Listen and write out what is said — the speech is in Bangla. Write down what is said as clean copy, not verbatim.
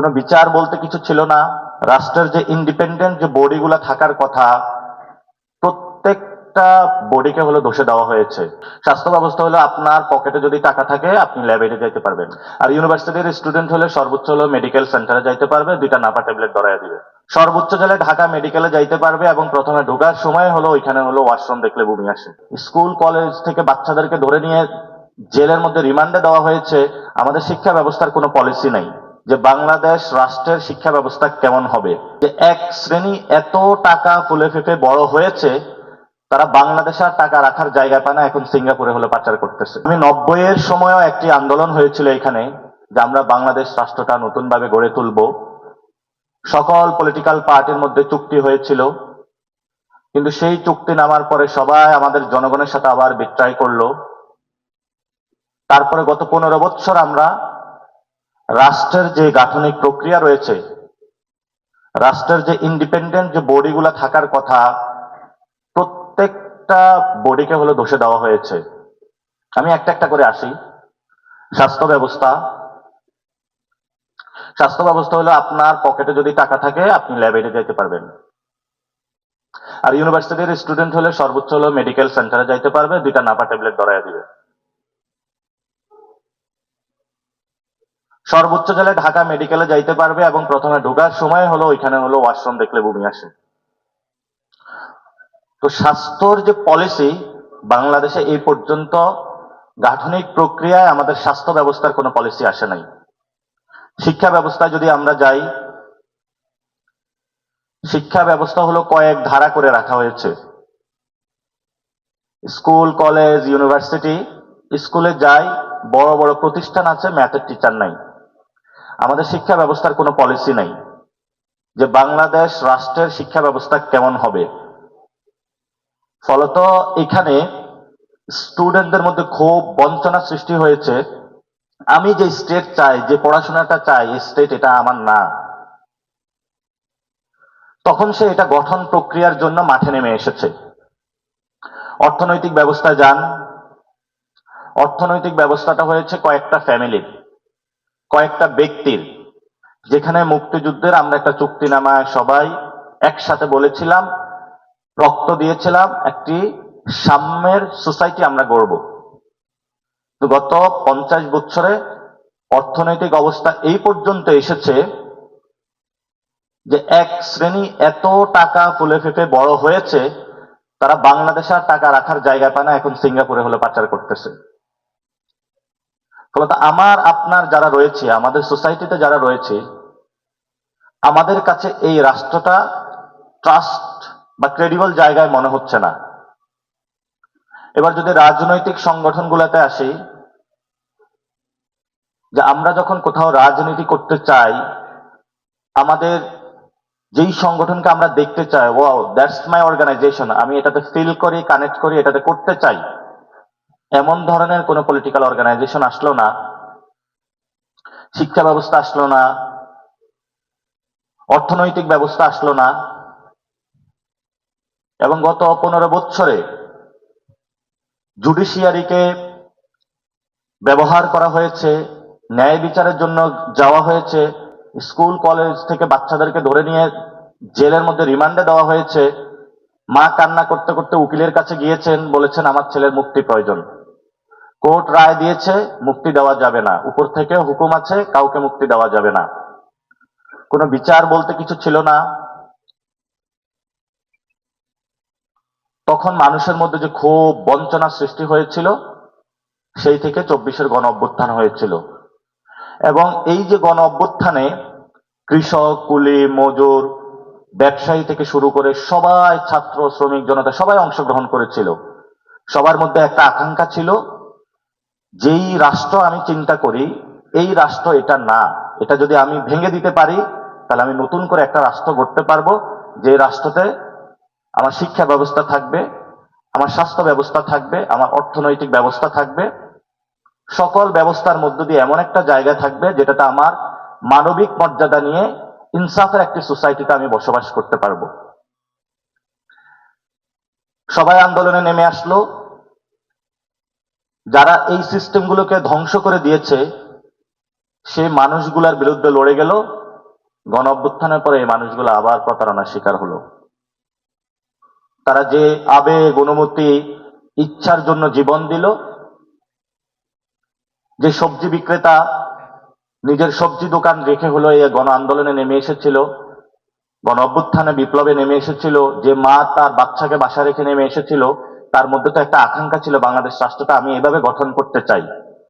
কোনো বিচার বলতে কিছু ছিল না। রাষ্ট্রের যে ইন্ডিপেন্ডেন্ট যে বডিগুলো থাকার কথা, প্রত্যেকটা বডিকে হলো দোষে দেওয়া হয়েছে। স্বাস্থ্য ব্যবস্থা হলো আপনার পকেটে যদি টাকা থাকে আপনি ল্যাবে যাইতে পারবেন, আর ইউনিভার্সিটির স্টুডেন্ট হলে সর্বোচ্চ হলো মেডিকেল সেন্টারে যাইতে পারবে, দুইটা নাপা ট্যাবলেট ধরাইয়া দিবে। সর্বোচ্চ জেলে ঢাকা মেডিকেলে যাইতে পারবে এবং প্রথমে ঢোকার সময় হলো ওইখানে হলো ওয়াশরুম দেখলে বমি আসে। স্কুল কলেজ থেকে বাচ্চাদেরকে ধরে নিয়ে জেলের মধ্যে রিমান্ডে দেওয়া হয়েছে। আমাদের শিক্ষা ব্যবস্থার কোনো পলিসি নাই যে বাংলাদেশ রাষ্ট্রের শিক্ষা ব্যবস্থা কেমন হবে। যে এক শ্রেণী এত টাকা ফুলে ফেপে বড় হয়েছে, তারা বাংলাদেশের টাকা রাখার জায়গা পায় না, এখন সিঙ্গাপুরে হলো পাচার করতেছে। আমি 90-এর সময়ও একটি আন্দোলন হয়েছিল এখানে যে আমরা বাংলাদেশ রাষ্ট্রটা নতুন ভাবে গড়ে তুলব। সকল পলিটিক্যাল পার্টির মধ্যে চুক্তি হয়েছিল, কিন্তু সেই চুক্তি নামার পরে সবাই আমাদের জনগণের সাথে আবার বিট্রাই করলো। তারপরে গত 15 বছর আমরা রাষ্ট্রের যে গাঠনিক প্রক্রিয়া রয়েছে, রাষ্ট্রের যে ইন্ডিপেন্ডেন্ট যে বডিগুলো থাকার কথা, প্রত্যেকটা বডিকে হলো দোষে দেওয়া হয়েছে। আমি একটা একটা করে আসি। স্বাস্থ্য ব্যবস্থা স্বাস্থ্য ব্যবস্থা হলো আপনার পকেটে যদি টাকা থাকে আপনি ল্যাবে যাইতে পারবেন, আর ইউনিভার্সিটির স্টুডেন্ট হলে সর্বোচ্চ হলো মেডিকেল সেন্টারে যাইতে পারবে, দুইটা নাপা ট্যাবলেট ধরাইয়া দিবে। সর্বোচ্চ জেলে ঢাকা মেডিকেলে যাইতে পারবে এবং প্রথমে ঢোকার সময় হলো ওইখানে হলো ওয়াশরুম দেখলে বমি আসে। তো স্বাস্থ্যর যে পলিসি বাংলাদেশে এই পর্যন্ত গাঠনিক প্রক্রিয়ায় আমাদের স্বাস্থ্য ব্যবস্থার কোনো পলিসি আসে নাই। শিক্ষা ব্যবস্থায় যদি আমরা যাই, শিক্ষা ব্যবস্থা হলো কয়েক ধারা করে রাখা হয়েছে। স্কুল কলেজ ইউনিভার্সিটি, স্কুলে যাই, বড় বড় প্রতিষ্ঠান আছে, ম্যাথের টিচার নাই। আমাদের শিক্ষা ব্যবস্থার কোনো পলিসি নাই যে বাংলাদেশ রাষ্ট্রের শিক্ষা ব্যবস্থা কেমন হবে। ফলত এখানে স্টুডেন্টদের মধ্যে খুব বঞ্চনা সৃষ্টি হয়েছে। আমি যে স্টেট চাই, যে পড়াশোনাটা চাই, এই স্টেট এটা আমার না। তখন সে এটা গঠন প্রক্রিয়ার জন্য মাঠে নেমে এসেছে। অর্থনৈতিক ব্যবস্থায় যান, অর্থনৈতিক ব্যবস্থাটা হয়েছে কয়েকটা ফ্যামিলির, কয়েকটা ব্যক্তির, যেখানে মুক্তিযুদ্ধের আমরা একটা চুক্তিনামায় সবাই একসাথে বলেছিলাম, রক্ত দিয়েছিলাম, একটি সাম্যের সোসাইটি আমরা গড়ব। তো গত 50 বছরে অর্থনৈতিক অবস্থা এই পর্যন্ত এসেছে যে এক শ্রেণী এত টাকা ফুলে ফেপে বড় হয়েছে, তারা বাংলাদেশের টাকা রাখার জায়গা পায় না, এখন সিঙ্গাপুরে হলে পাচার করতেছে। ফলত আমার আপনার যারা রয়েছে, আমাদের সোসাইটিতে যারা রয়েছে, আমাদের কাছে এই রাষ্ট্রটা ট্রাস্ট বা ক্রেডিবল জায়গায় মনে হচ্ছে না। এবার যদি রাজনৈতিক সংগঠনগুলোতে আসি, যে আমরা যখন কোথাও রাজনীতি করতে চাই, আমাদের যেই সংগঠনকে আমরা দেখতে চাই, ওয়াও দ্যাটস মাই অর্গানাইজেশন, আমি এটাতে ফিল করি, কানেক্ট করি, এটাতে করতে চাই, এমন ধরনের কোন পলিটিক্যাল অর্গানাইজেশন আসলো না, শিক্ষা ব্যবস্থা আসলো না, অর্থনৈতিক ব্যবস্থা আসলো না। এবং গত 15 বছরে জুডিশিয়ারিকে ব্যবহার করা হয়েছে, ন্যায় বিচারের জন্য যাওয়া হয়েছে, স্কুল কলেজ থেকে বাচ্চাদেরকে ধরে নিয়ে জেলের মধ্যে রিমান্ডে দেওয়া হয়েছে। মা কান্না করতে করতে উকিলের কাছে গিয়েছেন, বলেছেন আমার ছেলের মুক্তি প্রয়োজন। কোর্ট রায় দিয়েছে মুক্তি দেওয়া যাবে না, উপর থেকে হুকুম আছে কাউকে মুক্তি দেওয়া যাবে না। কোনো বিচার বলতে কিছু ছিল না। তখন মানুষের মধ্যে যে খুব বঞ্চনা সৃষ্টি হয়েছিল, সেই থেকে 24-এর গণ অভ্যুত্থান হয়েছিল। এবং এই যে গণ অভ্যুত্থানে কৃষক, কুলি, মজুর, ব্যবসায়ী থেকে শুরু করে সবাই, ছাত্র, শ্রমিক, জনতা সবাই অংশগ্রহণ করেছিল। সবার মধ্যে একটা আকাঙ্ক্ষা ছিল, যেই রাষ্ট্র আমি চিন্তা করি এই রাষ্ট্র এটা না, এটা যদি আমি ভেঙে দিতে পারি তাহলে আমি নতুন করে একটা রাষ্ট্র গড়তে পারবো, যে রাষ্ট্রতে আমার শিক্ষা ব্যবস্থা থাকবে, আমার স্বাস্থ্য ব্যবস্থা থাকবে, আমার অর্থনৈতিক ব্যবস্থা থাকবে, সকল ব্যবস্থার মধ্য দিয়ে এমন একটা জায়গা থাকবে যেটাতে আমার মানবিক মর্যাদা নিয়ে ইনসাফের একটি সোসাইটিতে আমি বসবাস করতে পারবো। সবাই আন্দোলনে নেমে আসলো। যারা এই সিস্টেমগুলোকে ধ্বংস করে দিয়েছে সেই মানুষগুলোর বিরুদ্ধে লড়ে গেল, গণ অভ্যুত্থানের পরে এই মানুষগুলো আবার প্রতারণার শিকার হলো। তারা যে আবেগ, অনুমতি, ইচ্ছার জন্য জীবন দিল, যে সবজি বিক্রেতা নিজের সবজি দোকান রেখে হলো এই গণ আন্দোলনে নেমে এসেছিল, গণ অভ্যুত্থানে বিপ্লবে নেমে এসেছিল, যে মা তার বাচ্চাকে বাসা রেখে নেমে এসেছিল, তার মধ্যে তো একটা আকাঙ্ক্ষা ছিল বাংলাদেশ রাষ্ট্রটা আমি এভাবে গঠন করতে চাই।